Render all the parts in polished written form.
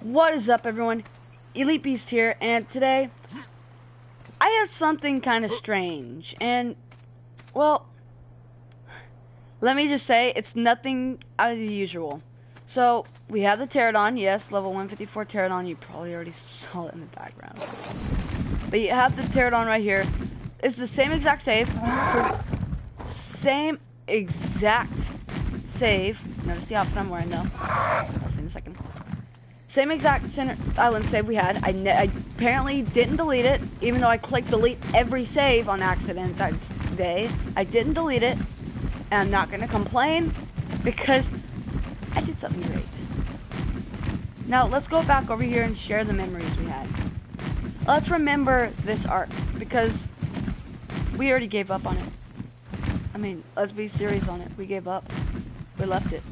What is up, everyone? Elite Beast here, and today I have something kind of strange, and well, let me just say it's nothing out of the usual. So we have the Pterodon, yes, level 154 Pterodon. You probably already saw it in the background, but you have the Pterodon right here. It's the same exact save, same exact save. Notice the outfit I'm wearing though. I'll see in a second. Same exact center island save we had. I apparently didn't delete it, even though I clicked delete every save on accident that day. I didn't delete it, and I'm not gonna complain because I did something great. Now let's go back over here and share the memories we had. Let's remember this arc because we already gave up on it. I mean, let's be serious on it. We gave up. We left it.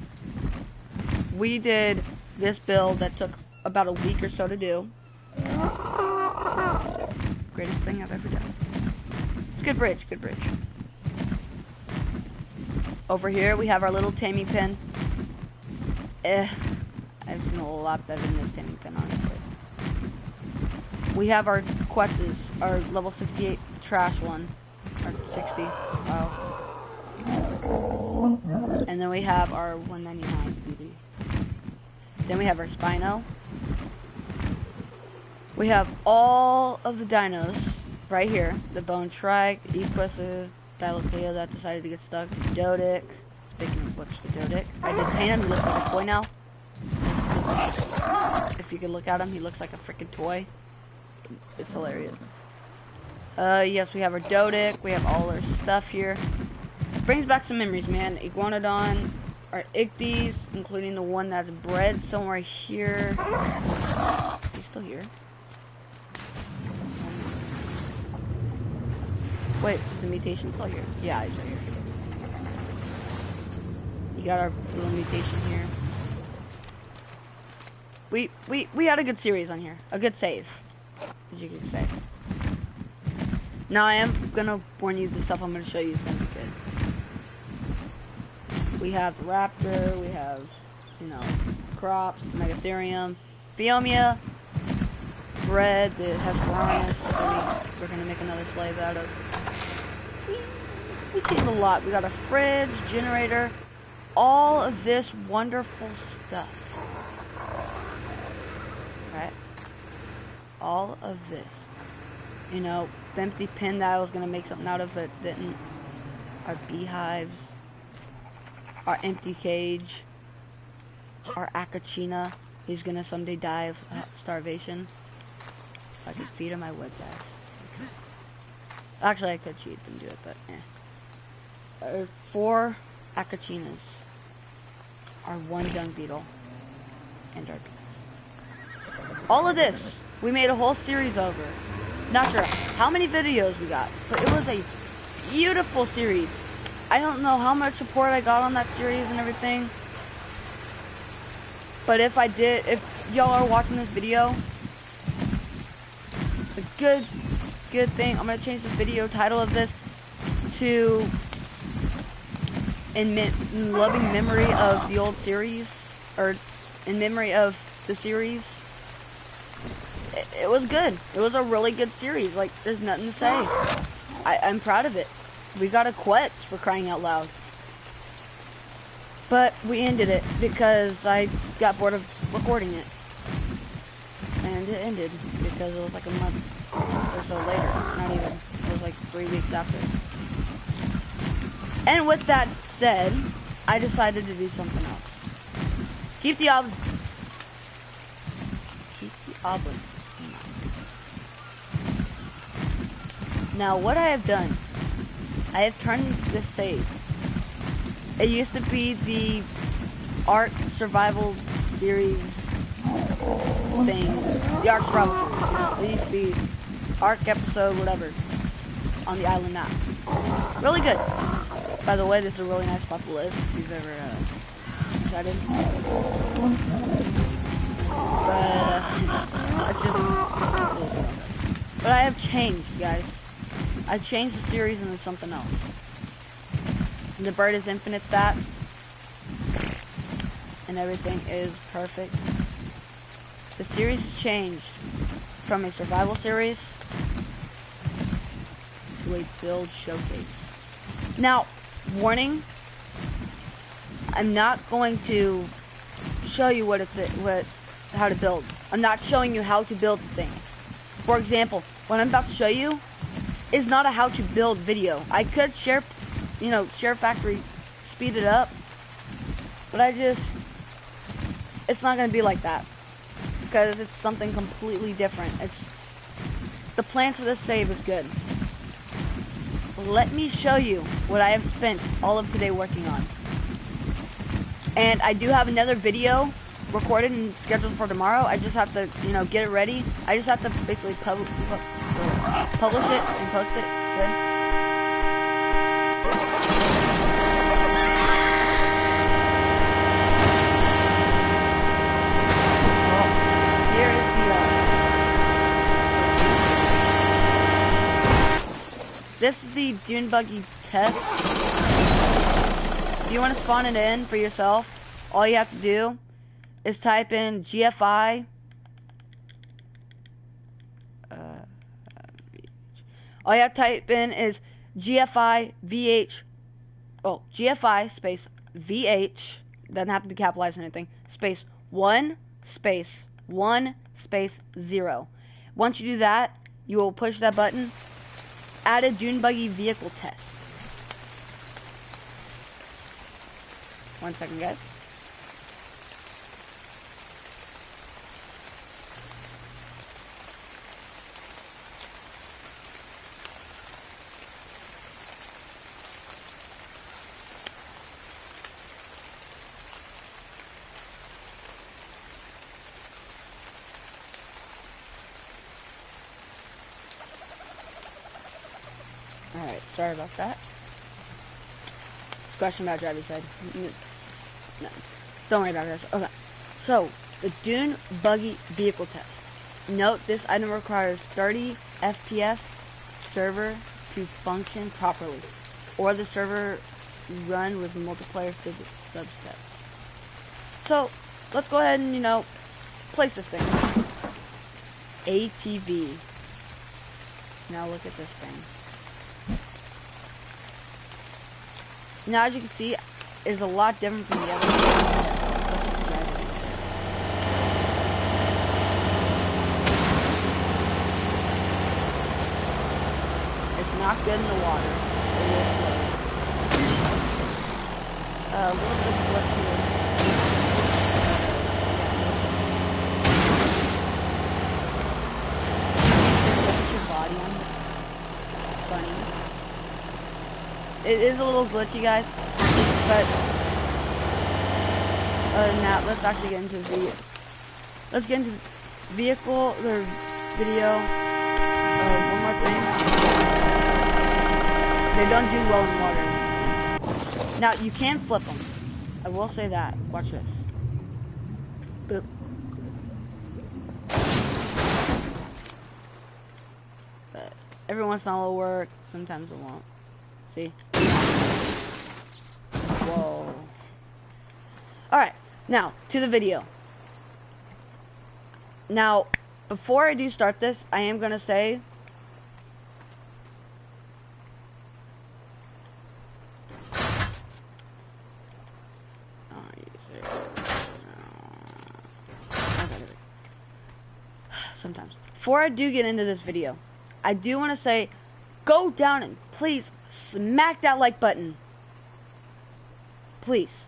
We did this build that took about a week or so to do. Greatest thing I've ever done. It's a good bridge, good bridge. Over here we have our little taming pen. I've seen a lot better than this taming pen, honestly. We have our Quetzes, our level 68 trash one. Or 60. Wow. And then we have our 199 beauty. Then we have our Spino. We have all of the dinos right here. The Bone Trike, the Equuses, Dialoclea that decided to get stuck, Doedic. Speaking of which, the Doedic. I did paint him, he looks like a toy now. If you can look at him, he looks like a freaking toy. It's hilarious. Yes, we have our Doedic, we have all our stuff here. Brings back some memories, man. Iguanodon, our Ichthys, including the one that's bred somewhere here. He's still here. Wait, is the mutation still here? Yeah, he's right here. You got our little mutation here. We had a good series on here. A good save, as you could say. Now I am gonna warn you, the stuff I'm gonna show you is gonna be good. We have the Raptor, we have, you know, Crops, Megatherium, Phiomia, Bread, the Hesperornis, we're gonna make another slave out of. We changed a lot. We got a fridge, generator, all of this wonderful stuff. Right? All of this. You know, the empty pen that I was gonna make something out of but didn't. Our beehives. Our empty cage, our Akachina, he's gonna someday die of starvation. If I could feed him, I would, guys. Actually, I could cheat and do it, but eh. 4 Akachinas, our 1 dung beetle, and our bees. All of this, we made a whole series over. Not sure how many videos we got, but it was a beautiful series. I don't know how much support I got on that series and everything, but if y'all are watching this video, it's a good thing. I'm gonna change the video title of this to in loving memory of the old series, or in memory of the series. It was good. It was a really good series. Like, there's nothing to say. I'm proud of it. We got a Quetz, for crying out loud. But we ended it because I got bored of recording it. And it ended because it was like a month or so later. Not even. It was like 3 weeks after. And with that said, I decided to do something else. Keep the obelisk in mind. Now, what I have done, I have turned this save. It used to be the Ark Survival series thing. The Ark Survival series. It used to be Ark episode, whatever, on the island map. Really good. By the way, this is a really nice spot to live, if you've ever decided. But, it's just... But I have changed, guys. I changed the series into something else. The bird is infinite stats. And everything is perfect. the series has changed from a survival series to a build showcase. Now, warning, I'm not going to show you how to build. I'm not showing you how to build things. For example, what I'm about to show you is not a how to build video. I could share factory, speed it up, but it's not going to be like that, because it's something completely different. The plan for this save is good. Let me show you what I have spent all of today working on. And I do have another video recorded and scheduled for tomorrow. I just have to, get it ready. I just have to basically publish it and post it. Good. This is the Dune Buggy test. If you want to spawn it in for yourself, all you have to do is type in GFI. All you have to type in is GFI VH. Oh, GFI space VH. Doesn't have to be capitalized or anything. Space 1 space 1 space 0. Once you do that, you will push that button. Add a Dune Buggy vehicle test. 1 second, guys. Alright, sorry about that. Question about driver's side. No, don't worry about this. Okay, so the Dune Buggy vehicle test. Note this item requires 30 FPS server to function properly, or the server run with multiplayer physics substeps. So let's go ahead and place this thing. ATV. Now look at this thing. Now, as you can see, is a lot different from the other ones. It's not good in the water. It will float. A little bit of flip here. Put your body on. Funny. It is a little glitchy, guys, but other than that, let's actually get into the vehicle, the video. One more thing. They don't do well in water. Now, you can flip them. I will say that. Watch this. Boop. But every once in a while it'll work, sometimes it won't. See? Whoa. Alright, now, to the video. Now, before I do start this, I am going to say... Sometimes. Before I do get into this video, I do want to say, go down and please smack that like button. Please.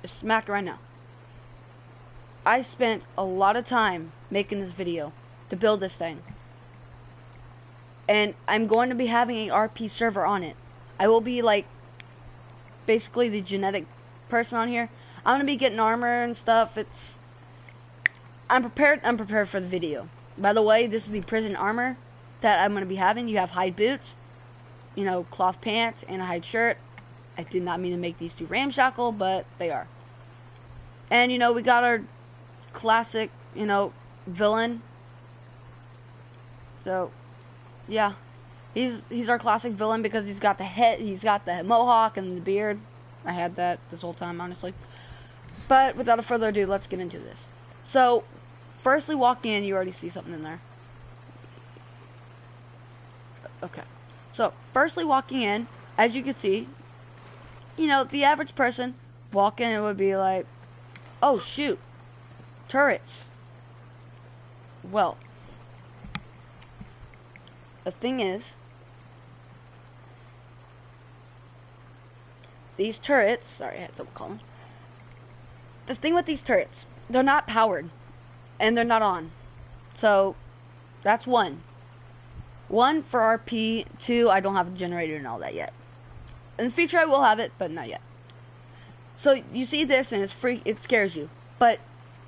Just smack it right now. I spent a lot of time making this video to build this thing. And I'm going to be having an RP server on it. I will be like basically the genetic person on here. I'm going to be getting armor and stuff. I'm prepared for the video. By the way, this is the prison armor that I'm going to be having. You have hide boots, cloth pants, and a hide shirt. I did not mean to make these too ramshackle, but they are. And, we got our classic, villain. So, yeah. He's our classic villain because he's got the head, he's got the mohawk and the beard. I had that this whole time, honestly. But, without further ado, let's get into this. So, firstly, walk in, you already see something in there. Okay. So, firstly, walking in, as you can see, you know, the average person walk in, it would be like, oh, shoot, turrets. Well, the thing is, these turrets, sorry, I had something calling. The thing with these turrets, they're not powered, and they're not on. So, that's one. One, for RP. Two, I don't have a generator and all that yet. In the future, I will have it, but not yet. So, you see this, and it scares you. But,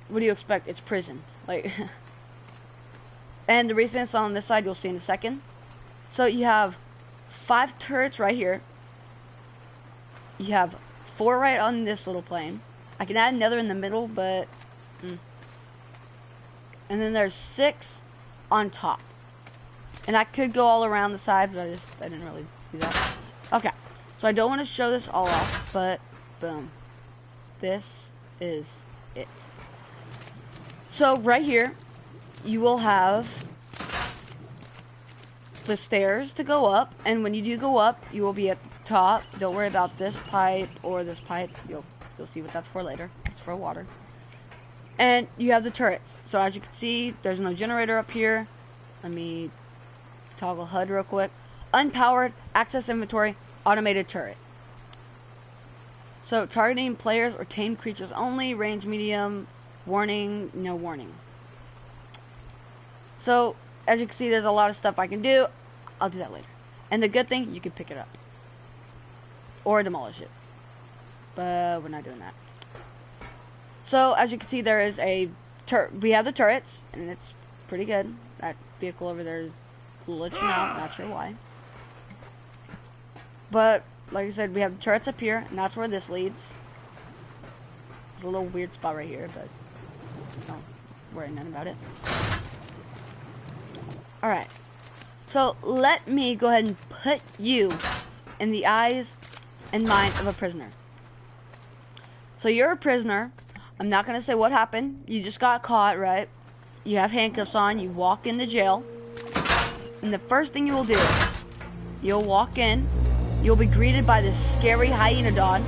what do you expect? It's prison. Like, and the reason it's on this side, you'll see in a second. So, you have 5 turrets right here. You have 4 right on this little plane. I can add another in the middle, but... And then there's 6 on top. And I could go all around the sides, but I didn't really do that. Okay, so I don't want to show this all off, but boom. This is it. So right here, you will have the stairs to go up, and when you do go up, you will be at the top. Don't worry about this pipe or this pipe. You'll see what that's for later. It's for water. And you have the turrets. So as you can see, there's no generator up here. Let me toggle HUD real quick. Unpowered, access inventory, automated turret. So targeting players or tame creatures only, range medium, warning, no warning. So as you can see, there's a lot of stuff I can do. I'll do that later. And the good thing, you can pick it up. Or demolish it. But we're not doing that. So as you can see, there is we have the turrets, and it's pretty good. That vehicle over there is glitching out, not sure why. But like I said, we have the turrets up here, and that's where this leads. There's a little weird spot right here, but don't worry none about it. Alright, so let me go ahead and put you in the eyes and mind of a prisoner. So you're a prisoner. I'm not going to say what happened. You just got caught, right? You have handcuffs on. You walk into jail. And the first thing you will do, you'll walk in. You'll be greeted by this scary hyena dog.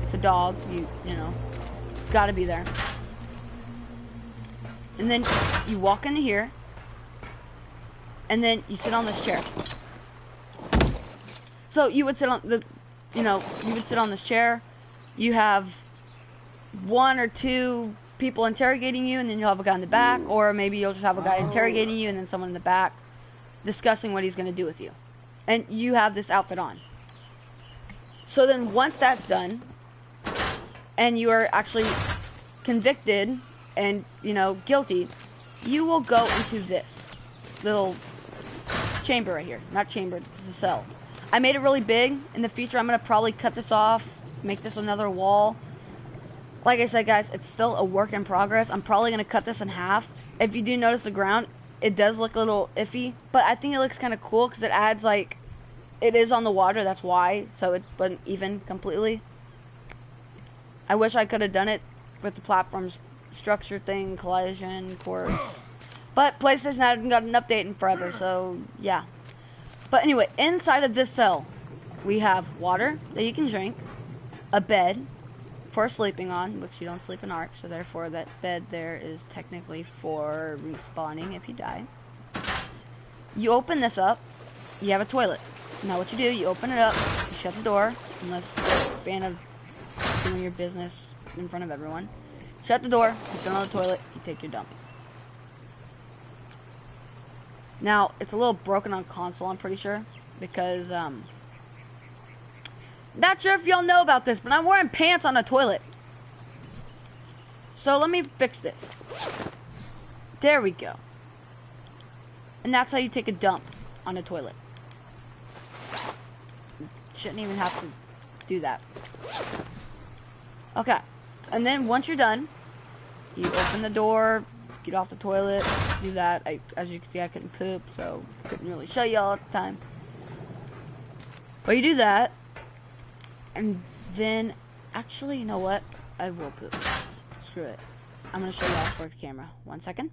It's a dog. You know. It's got to be there. And then you walk into here. And then you sit on this chair. So you would sit on you would sit on this chair. You have 1 or 2 people interrogating you, and then you'll have a guy in the back, or maybe you'll just have a guy interrogating you and then someone in the back discussing what he's going to do with you. And you have this outfit on. So then once that's done, and you are actually convicted and, guilty, you will go into this little chamber right here. Not chamber, this is a cell. I made it really big. In the future, I'm going to probably cut this off, make this another wall. Like I said, guys, it's still a work in progress. I'm probably going to cut this in half. If you do notice the ground, it does look a little iffy, but I think it looks kind of cool because it adds, it is on the water, that's why, so it wasn't even completely. I wish I could have done it with the platform structure thing, collision, course. But PlayStation hasn't got an update in forever, so yeah. But anyway, inside of this cell, we have water that you can drink, a bed for sleeping on, which you don't sleep in Ark, so therefore that bed there is technically for respawning if you die. You open this up, you have a toilet. Now what you do, you open it up, you shut the door, unless you're a fan of doing your business in front of everyone. Shut the door, you sit on the toilet, you take your dump. Now, it's a little broken on console, I'm pretty sure, because, not sure if y'all know about this, but I'm wearing pants on a toilet. So let me fix this. There we go. And that's how you take a dump on a toilet. Shouldn't even have to do that. Okay. And then once you're done, you open the door, get off the toilet, do that. As you can see, I couldn't poop, so couldn't really show y'all at the time. But you do that, and then, actually, you know what? I will poop. Screw it. I'm gonna show you how to work the camera. 1 second.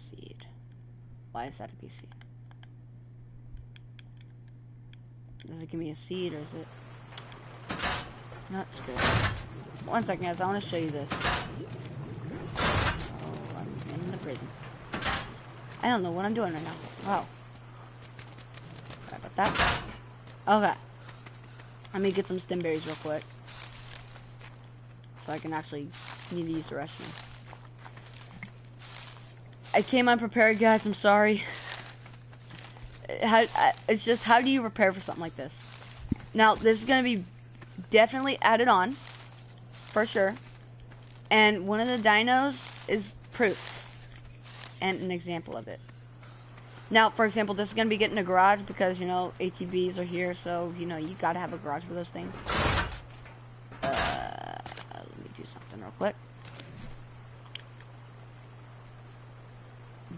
Seed. Why is that a seed? Does it give me a seed or is it? Not good. 1 second, guys. I want to show you this. Oh, I'm in the prison. I don't know what I'm doing right now. Wow. Sorry about that. Okay. Let me get some stem berries real quick. So I can actually need to use the restroom. I came unprepared, guys. I'm sorry. It's just, how do you prepare for something like this? Now, this is going to be definitely added on. For sure. And one of the dinos is proof. And an example of it. Now, for example, this is going to be getting a garage because, you know, ATVs are here. So, you know, you got to have a garage for those things. Let me do something real quick.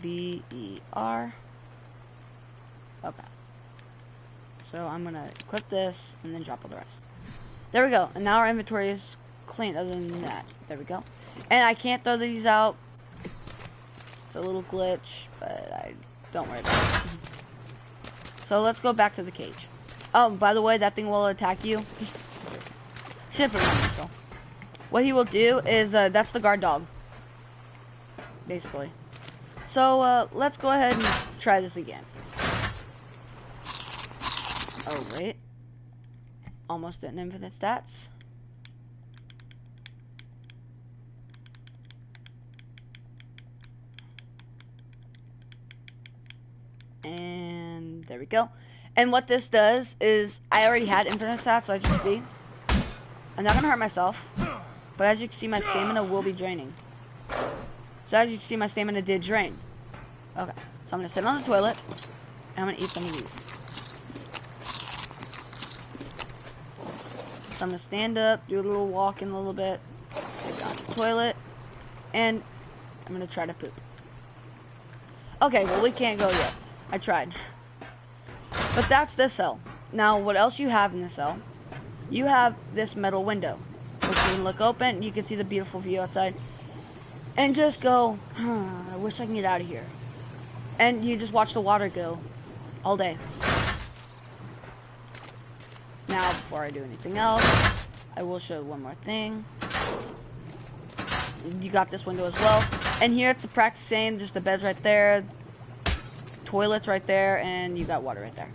BER. Okay. So I'm gonna equip this and then drop all the rest. There we go. And now our inventory is clean other than that. There we go. And I can't throw these out. It's a little glitch, but don't worry about it. So let's go back to the cage. Oh, by the way, that thing will attack you. Should put it on neutral. What he will do is, that's the guard dog. Basically. So, let's go ahead and try this again. Oh, wait. Almost at infinite stats. And there we go. And what this does is, I already had infinite stats, so as you can see. I'm not going to hurt myself. But as you can see, my stamina will be draining. So as you can see, my stamina did drain. Okay, so I'm going to sit on the toilet, and I'm going to eat some of these. So I'm going to stand up, do a little walking a little bit, sit down the toilet, and I'm going to try to poop. Okay, well, we can't go yet. I tried. But that's this cell. Now, what else you have in this cell? You have this metal window, which you can look open, you can see the beautiful view outside, and just go, I wish I can get out of here. And you just watch the water go all day. Now, before I do anything else, I will show one more thing. You got this window as well. And here it's the practice same, just the bed's right there, toilet's right there, and you got water right there.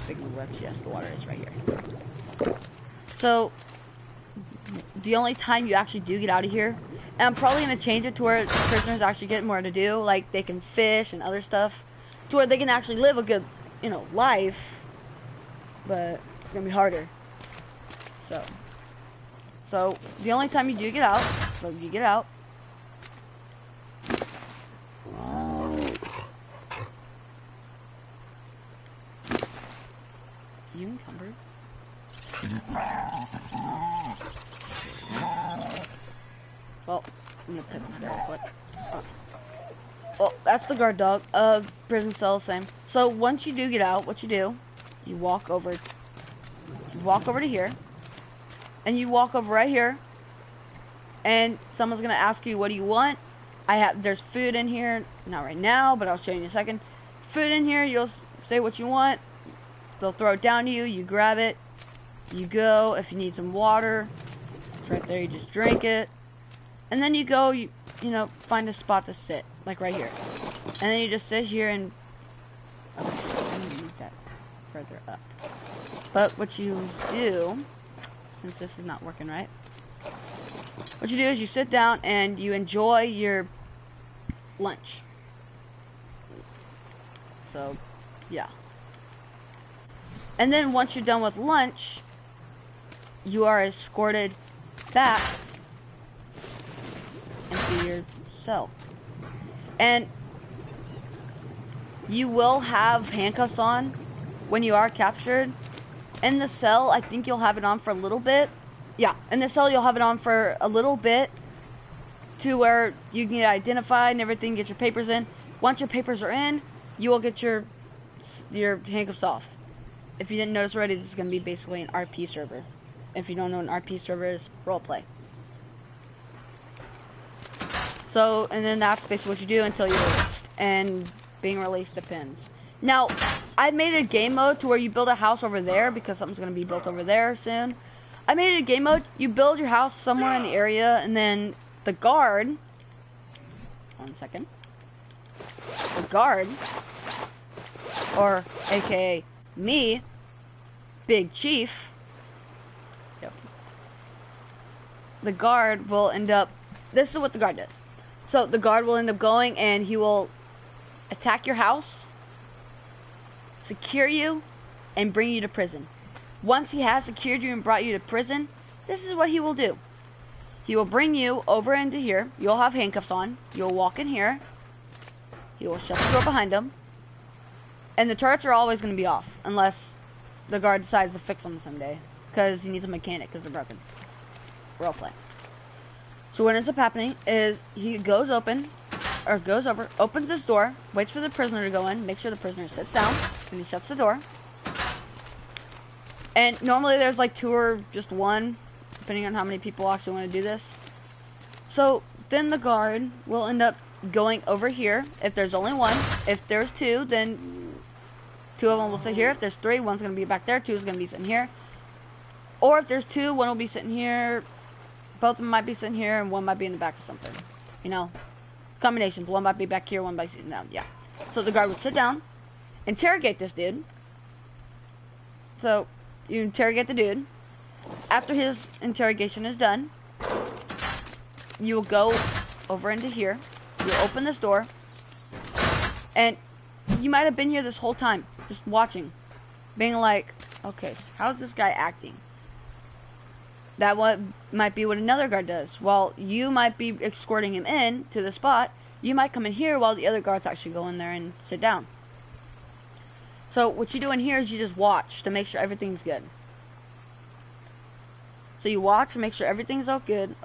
Speaking of which, yes, the water is right here. So, the only time you actually do get out of here, and I'm probably going to change it to where prisoners actually get more to do, like they can fish and other stuff, to where they can actually live a good, you know, life, but it's going to be harder. So, the only time you do get out, so you get out, you encumbered. Well, I'm gonna put this there real quick. Well, that's the guard dog. Prison cell, same. So once you do get out, what you do, you walk over to here, and you walk over right here, and someone's gonna ask you, what do you want? There's food in here, not right now, but I'll show you in a second. Food in here, you'll say what you want. They'll throw it down to you, you grab it, you go. If you need some water, it's right there, you just drink it. And then you go, you know, find a spot to sit, like right here. And then you just sit here and, okay, I'm gonna move that further up. But what you do, since this is not working right, what you do is you sit down and you enjoy your lunch. So, yeah. And then once you're done with lunch, you are escorted back into your cell. And you will have handcuffs on when you are captured. In the cell, I think you'll have it on for a little bit. Yeah, in the cell you'll have it on for a little bit. to where you can get identified and everything, get your papers in. Once your papers are in, you will get your handcuffs off. If you didn't notice already, this is going to be basically an RP server. If you don't know what an RP server is, roleplay. So, and then that's basically what you do until you're released. And being released depends. Now, I made a game mode to where you build a house over there because something's going to be built over there soon. I made it a game mode. You build your house somewhere in the area, and then the guard, 1 second, the guard, or aka me, Big Chief, yep, the guard will end up, this is what the guard does. So the guard will end up going and he will attack your house, secure you, and bring you to prison. Once he has secured you and brought you to prison, this is what he will do. He will bring you over into here. You'll have handcuffs on. You'll walk in here. He will shut the door behind him. And the turrets are always going to be off, unless the guard decides to fix them someday. Because he needs a mechanic, because they're broken. Roleplay. So what ends up happening is he goes over, opens this door, waits for the prisoner to go in, makes sure the prisoner sits down, and he shuts the door. And normally there's like 2 or just 1, depending on how many people actually want to do this. So then the guard will end up going over here. If there's only 1, if there's 2, then 2 of them will sit here. If there's 3, 1's going to be back there, 2 is going to be sitting here. Or if there's 2, 1 will be sitting here, both of them might be sitting here, and 1 might be in the back or something. You know, combinations. 1 might be back here, 1 might be sitting down. Yeah. So the guard will sit down, interrogate this dude. So you interrogate the dude. After his interrogation is done, you will go over into here. You'll open this door, and you might have been here this whole time, just watching, being like, okay, how's this guy acting? That might be what another guard does. While you might be escorting him in to the spot, you might come in here while the other guards actually go in there and sit down. So what you do in here is you just watch to make sure everything's good. So you watch to make sure everything's all good.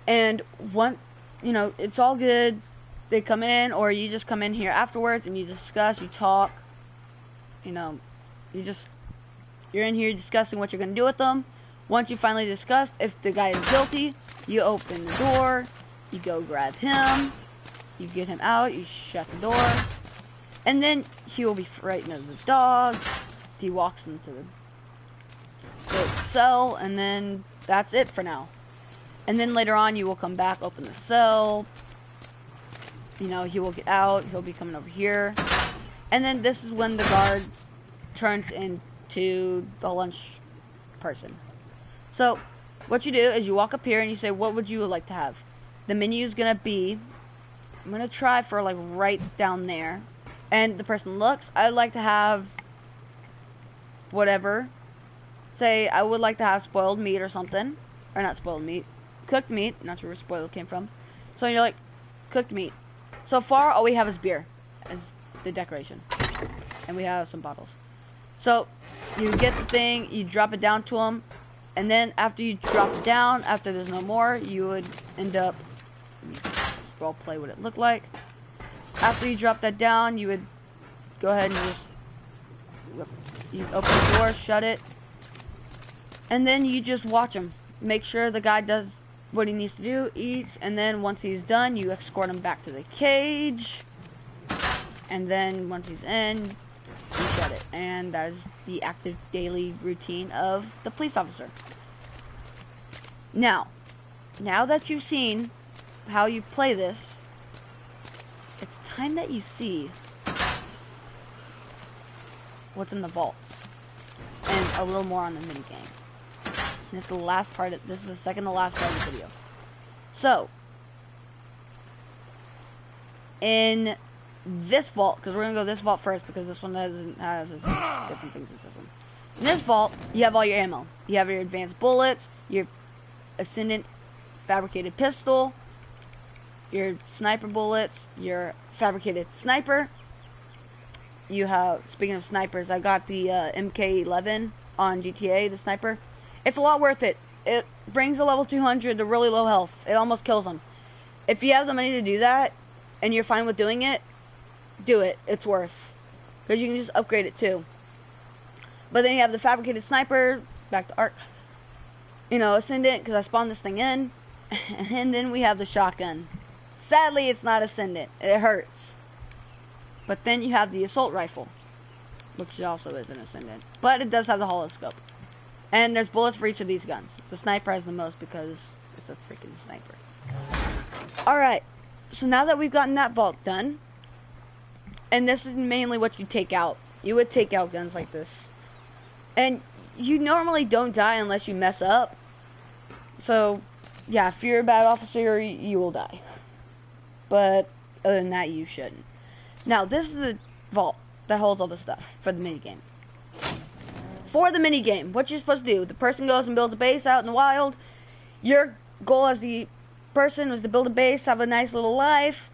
And it's all good. They come in, or you just come in here afterwards and you discuss, you talk. You're in here discussing what you're going to do with them. Once you finally discuss, if the guy is guilty, you open the door, you go grab him, you get him out, you shut the door, and then he will be frightened of the dog. He walks into the cell, and then that's it for now. And then later on, you will come back, open the cell, he will get out, he'll be coming over here, and then this is when the guard turns into the lunch person. So what you do is you walk up here and you say, what would you like to have? The menu is gonna be, I'm gonna try for like right down there, and the person looks, I'd like to have whatever. Say I would like to have spoiled meat or something, or not spoiled meat, cooked meat. Not sure where spoiled came from. So you're like, cooked meat. So far all we have is beer as the decoration, and we have some bottles. So you get the thing, you drop it down to them, and then after you drop it down, after there's no more, you would end up, role play what it looked like. After you drop that down, you would go ahead and you open the door, shut it, and then you just watch him. Make sure the guy does what he needs to do, eats, and then once he's done, you escort him back to the cage, and then once he's in, you shut it. And that is the active daily routine of the police officer. Now that you've seen how you play this, it's time that you see what's in the vaults and a little more on the minigame. And this is the last part. This is the second to last part of the video. So in this vault, because we're gonna go this vault first because this one doesn't have different things in this one. In this vault, you have all your ammo. You have your advanced bullets, your Ascendant fabricated pistol, your sniper bullets, your fabricated sniper. You have, speaking of snipers, I got the MK11 on GTA, the sniper. It's a lot worth it it brings a level 200 to really low health. It almost kills them. If you have the money to do that, and you're fine with doing it, do it. It's worth. Because you can just upgrade it too. But then you have the fabricated sniper, back to Arc. You know, Ascendant, because I spawned this thing in. And then we have the shotgun. Sadly, it's not Ascendant. It hurts. But then you have the assault rifle, which also is an Ascendant. But it does have the holoscope. And there's bullets for each of these guns. The sniper has the most because it's a freaking sniper. Alright, so now that we've gotten that vault done, and this is mainly what you take out. You would take out guns like this. And you normally don't die unless you mess up. So, yeah, if you're a bad officer, you will die. But other than that, you shouldn't. Now, this is the vault that holds all the stuff for the minigame. For the minigame, what you're supposed to do, the person goes and builds a base out in the wild. Your goal as the person was to build a base, have a nice little life.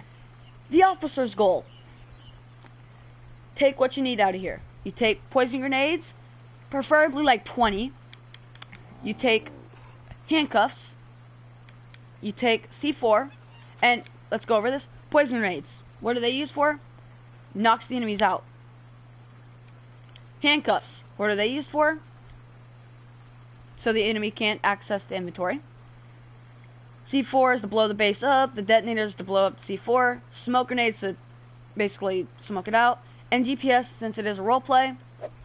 The officer's goal. Take what you need out of here. You take poison grenades, preferably like 20. You take handcuffs. You take C4. And let's go over this. Poison grenades. What are they used for? Knocks the enemies out. Handcuffs. What are they used for? So the enemy can't access the inventory. C4 is to blow the base up. The detonator is to blow up the C4. Smoke grenades to basically smoke it out. And GPS, since it is a role play,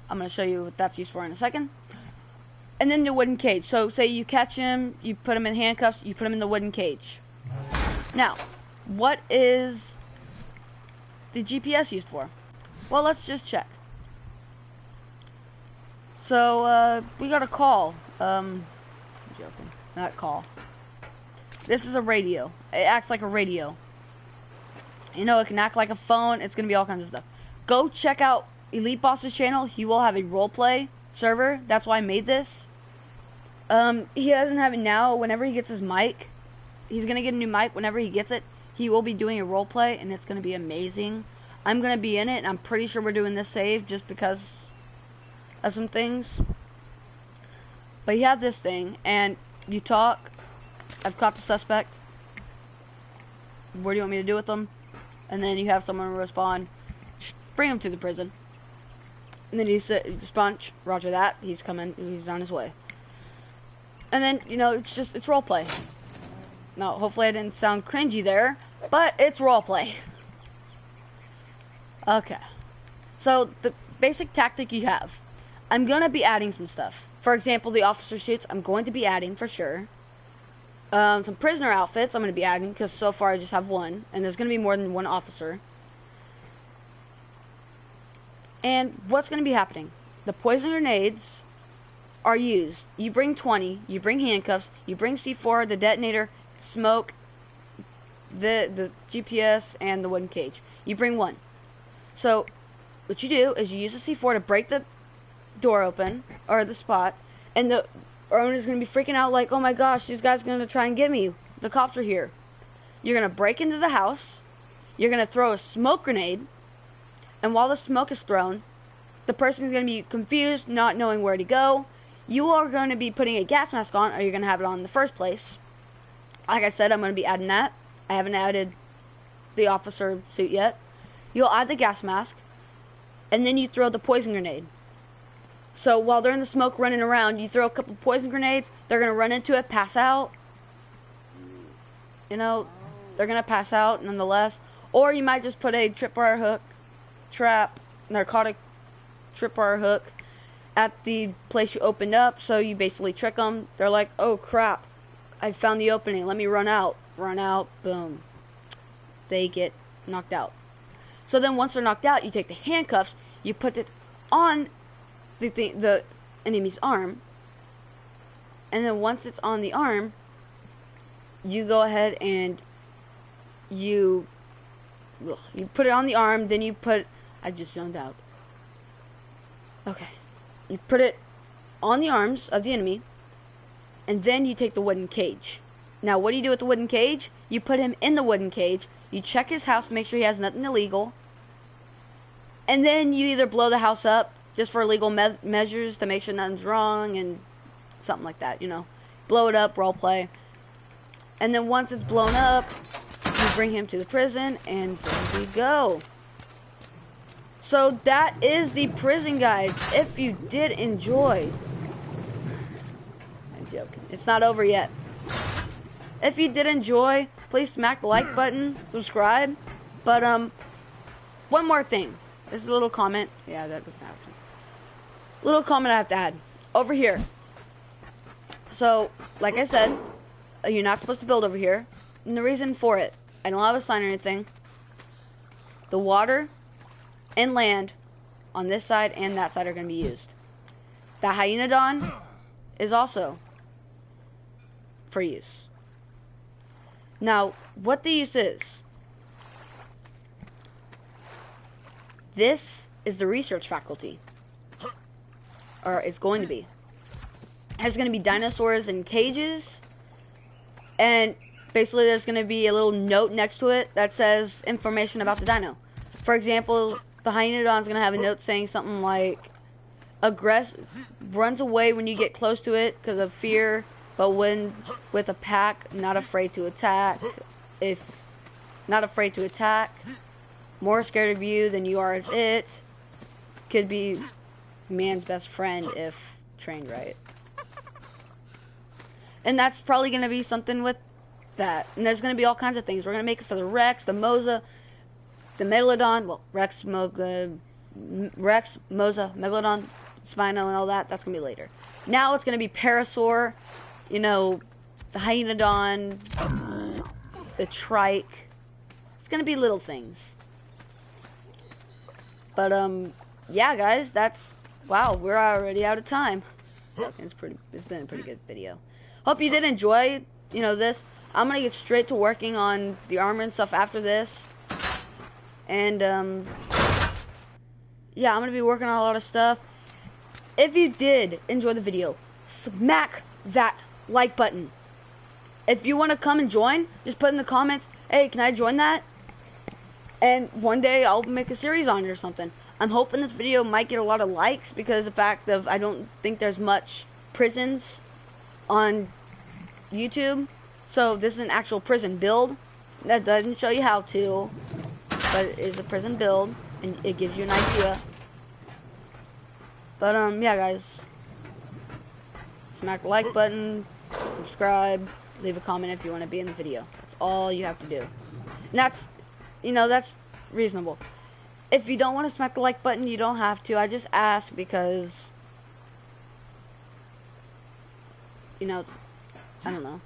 I'm going to show you what that's used for in a second. And then the wooden cage. So say you catch him, you put him in handcuffs, you put him in the wooden cage. Now, what is the GPS used for? Well, let's just check. So, we got a call. I'm joking. Not call. This is a radio. It acts like a radio. You know, it can act like a phone. It's going to be all kinds of stuff. Go check out Elite Boss's channel. He will have a roleplay server. That's why I made this. He doesn't have it now. Whenever he gets his mic, he's going to get a new mic. Whenever he gets it, he will be doing a roleplay, and it's going to be amazing. I'm going to be in it, and I'm pretty sure we're doing this save just because of some things. But you have this thing, and you talk. I've caught the suspect. What do you want me to do with them? And then you have someone respond. Bring him to the prison. And then you respond, roger that. He's coming. He's on his way. And then, you know, it's roleplay. Now, hopefully I didn't sound cringy there, but it's roleplay. Okay. So, the basic tactic you have. I'm going to be adding some stuff. For example, the officer suits, I'm going to be adding for sure. Some prisoner outfits I'm going to be adding, because so far I just have one. And there's going to be more than one officer. And what's going to be happening? The poison grenades are used. You bring 20, you bring handcuffs, you bring C4, the detonator, smoke, the GPS, and the wooden cage. You bring one. So, what you do is you use the C4 to break the door open, or the spot, and the owner's going to be freaking out like, oh my gosh, these guys are going to try and get me. The cops are here. You're going to break into the house, you're going to throw a smoke grenade, and while the smoke is thrown, the person's going to be confused, not knowing where to go. You are going to be putting a gas mask on, or you're going to have it on in the first place. Like I said, I'm going to be adding that. I haven't added the officer suit yet. You'll add the gas mask, and then you throw the poison grenade. So while they're in the smoke running around, you throw a couple poison grenades, they're going to run into it, pass out. You know, they're going to pass out nonetheless. Or you might just put a tripwire hook, trap, narcotic tripwire hook at the place you opened up, so you basically trick them. They're like, oh crap, I found the opening, let me run out. Run out, boom. They get knocked out. So then once they're knocked out, you take the handcuffs, you put it on the enemy's arm, and then once it's on the arm, you go ahead and you put it on the arm, then you put, I just zoned out. Okay. You put it on the arms of the enemy, and then you take the wooden cage. Now, what do you do with the wooden cage? You put him in the wooden cage, you check his house to make sure he has nothing illegal, and then you either blow the house up, just for legal measures, to make sure nothing's wrong, and something like that, you know. blow it up, roleplay. And then once it's blown up, you bring him to the prison, and there we go. So that is the prison guide. If you did enjoy, I'm joking, it's not over yet. If you did enjoy, please smack the like button, subscribe. But one more thing. This is a little comment. Yeah, that doesn't happen. Little comment I have to add over here. So, like I said, you're not supposed to build over here. And the reason for it, I don't have a sign or anything. The water and land on this side and that side are going to be used. The Hyenodon is also for use. Now, what the use is, this is the research faculty. Or it's going to be. There's going to be dinosaurs in cages. And basically there's going to be a little note next to it that says information about the dino. For example, the Hyenodon is going to have a note saying something like, runs away when you get close to it because of fear, but when with a pack, not afraid to attack. More scared of you than you are of it. Could be man's best friend if trained right. And that's probably going to be something with that. And there's going to be all kinds of things. We're going to make it for the Rex, the Mosa, the Megalodon. Well, Rex, Mosa, Megalodon, Spino, and all that. That's going to be later. Now it's going to be Parasaur, you know, the Hyenodon, the Trike. It's going to be little things. But, yeah, guys, wow, we're already out of time. It's been a pretty good video. Hope you did enjoy, this. I'm going to get straight to working on the armor and stuff after this. And, yeah, I'm going to be working on a lot of stuff. If you did enjoy the video, smack that like button. If you want to come and join, just put in the comments, hey, can I join that? And one day I'll make a series on it or something. I'm hoping this video might get a lot of likes because the fact of I don't think there's much prisons on YouTube. So this is an actual prison build. That doesn't show you how to, but it is a prison build and it gives you an idea. But yeah, guys, smack the like button, subscribe, leave a comment if you want to be in the video. That's all you have to do. And that's reasonable. If you don't want to smack the like button, you don't have to. I just ask because, I don't know.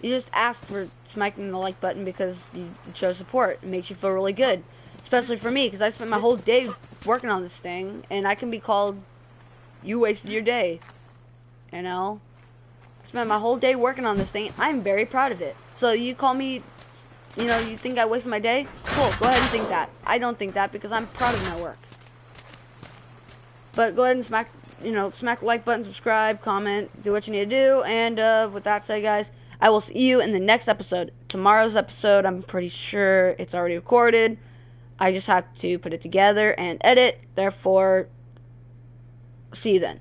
You just ask for smacking the like button because you show support. It makes you feel really good. Especially for me, because I spent my whole day working on this thing, and I can be called, you wasted your day. I spent my whole day working on this thing. I'm very proud of it. So you call me, you think I wasted my day? Cool, go ahead and think that. I don't think that because I'm proud of my work. But go ahead and smack the like button, subscribe, comment, do what you need to do. And with that said, guys, I will see you in the next episode. Tomorrow's episode, I'm pretty sure it's already recorded. I just have to put it together and edit. Therefore, see you then.